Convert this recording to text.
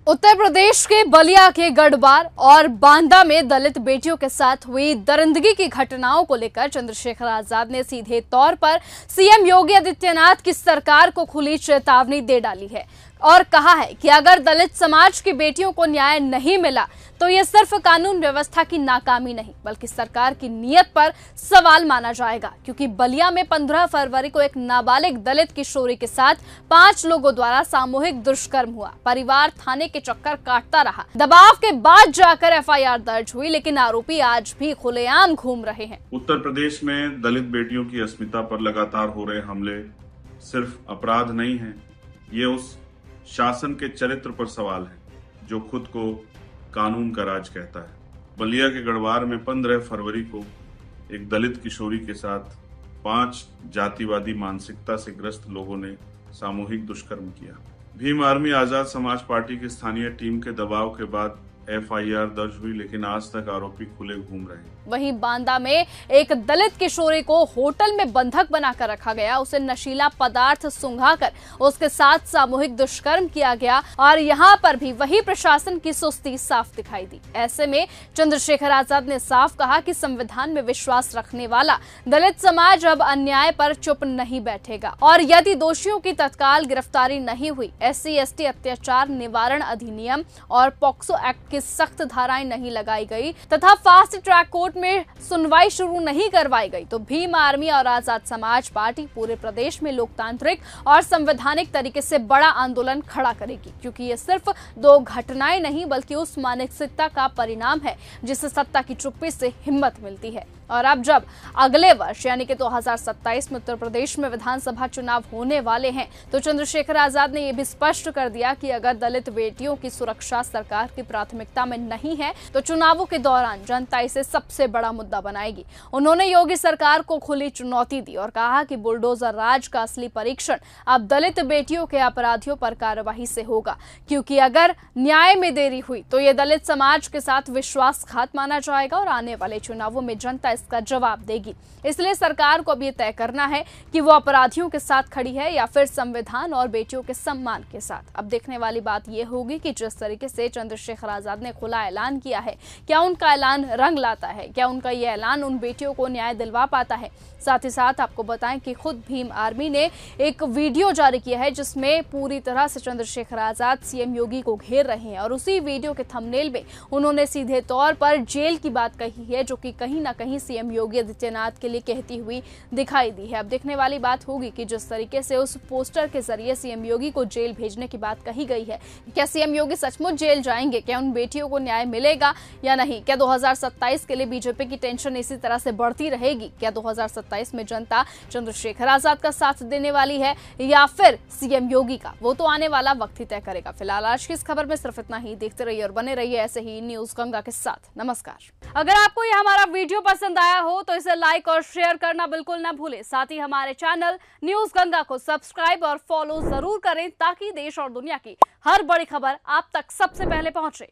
उत्तर प्रदेश के बलिया के गढ़वार और बांदा में दलित बेटियों के साथ हुई दरिंदगी की घटनाओं को लेकर चंद्रशेखर आजाद ने सीधे तौर पर सीएम योगी आदित्यनाथ की सरकार को खुली चेतावनी दे डाली है और कहा है कि अगर दलित समाज की बेटियों को न्याय नहीं मिला तो ये सिर्फ कानून व्यवस्था की नाकामी नहीं बल्कि सरकार की नीयत पर सवाल माना जाएगा, क्योंकि बलिया में 15 फरवरी को एक नाबालिग दलित किशोरी के साथ 5 लोगों द्वारा सामूहिक दुष्कर्म हुआ। परिवार थाने के चक्कर काटता रहा, दबाव के बाद जाकर एफआईआर दर्ज हुई, लेकिन आरोपी आज भी खुलेआम घूम रहे हैं। उत्तर प्रदेश में दलित बेटियों की अस्मिता पर लगातार हो रहे हमले सिर्फ अपराध नहीं है, ये उस शासन के चरित्र पर सवाल है जो खुद को कानून का राज कहता है। बलिया के गढ़वार में 15 फरवरी को एक दलित किशोरी के साथ 5 जातिवादी मानसिकता से ग्रस्त लोगों ने सामूहिक दुष्कर्म किया। भीम आर्मी आजाद समाज पार्टी की स्थानीय टीम के दबाव के बाद एफआईआर दर्ज हुई, लेकिन आज तक आरोपी खुले घूम रहे हैं। वहीं बांदा में एक दलित किशोरी को होटल में बंधक बनाकर रखा गया, उसे नशीला पदार्थ सुंघाकर उसके साथ सामूहिक दुष्कर्म किया गया और यहां पर भी वही प्रशासन की सुस्ती साफ दिखाई दी। ऐसे में चंद्रशेखर आजाद ने साफ कहा कि संविधान में विश्वास रखने वाला दलित समाज अब अन्याय पर चुप नहीं बैठेगा और यदि दोषियों की तत्काल गिरफ्तारी नहीं हुई, SC/ST अत्याचार निवारण अधिनियम और पॉक्सो एक्ट की सख्त धाराएं नहीं लगाई गई तथा फास्ट ट्रैक कोर्ट में सुनवाई शुरू नहीं करवाई गई तो भीम आर्मी और आजाद समाज पार्टी पूरे प्रदेश में लोकतांत्रिक और संवैधानिक तरीके से बड़ा आंदोलन खड़ा करेगी, क्योंकि ये सिर्फ 2 घटनाएं नहीं बल्कि उस मानसिकता का परिणाम है जिससे सत्ता की चुप्पी से हिम्मत मिलती है। और अब जब अगले वर्ष यानी कि 2027 में उत्तर प्रदेश में विधानसभा चुनाव होने वाले हैं तो चंद्रशेखर आजाद ने यह भी स्पष्ट कर दिया कि अगर दलित बेटियों की सुरक्षा सरकार की प्राथमिकता में नहीं है तो चुनावों के दौरान जनता इसे सबसे बड़ा मुद्दा बनाएगी। उन्होंने योगी सरकार को खुली चुनौती दी और कहा कि बुलडोजर राज का असली परीक्षण अब दलित बेटियों के अपराधियों पर कार्रवाई से होगा, क्योंकि अगर न्याय में देरी हुई तो ये दलित समाज के साथ विश्वासघात माना जाएगा और आने वाले चुनावों में जनता इसका जवाब देगी। इसलिए सरकार को अब ये तय करना है कि वो अपराधियों के साथ खड़ी है या फिर संविधान और बेटियों के सम्मान के साथ। अब देखने वाली बात यह होगी कि जिस तरीके से चंद्रशेखर आजाद ने खुला ऐलान किया है, क्या उनका ऐलान रंग लाता है, क्या उनका ये ऐलान उन बेटियों को न्याय दिलवा पाता है। साथ ही साथ आपको बताएं कि खुद भीम आर्मी ने एक वीडियो जारी किया है जिसमें पूरी तरह से चंद्रशेखर आजाद सीएम योगी को घेर रहे हैं और उसी वीडियो के थंबनेल में उन्होंने सीधे तौर पर जेल की बात कही है, जो कि कहीं ना कहीं सीएम योगी आदित्यनाथ के लिए कहती हुई दिखाई दी है। अब देखने वाली बात होगी कि जिस तरीके से उस पोस्टर के जरिए सीएम योगी को जेल भेजने की बात कही गई है, क्या सीएम योगी सचमुच जेल जाएंगे, क्या उन बेटियों को न्याय मिलेगा या नहीं, क्या 2027 के लिए बीजेपी की टेंशन इसी तरह से बढ़ती रहेगी, क्या 2027 में जनता चंद्रशेखर आजाद का साथ देने वाली है या फिर सीएम योगी का, वो तो आने वाला वक्त ही तय करेगा। फिलहाल आज की इस खबर में सिर्फ इतना ही। देखते रहिए और बने रहिए ऐसे ही न्यूज गंगा के साथ। नमस्कार। अगर आपको यह हमारा वीडियो पसंद आया हो तो इसे लाइक और शेयर करना बिल्कुल ना भूलें। साथ ही हमारे चैनल न्यूज गंगा को सब्सक्राइब और फॉलो जरूर करें ताकि देश और दुनिया की हर बड़ी खबर आप तक सबसे पहले पहुंचे।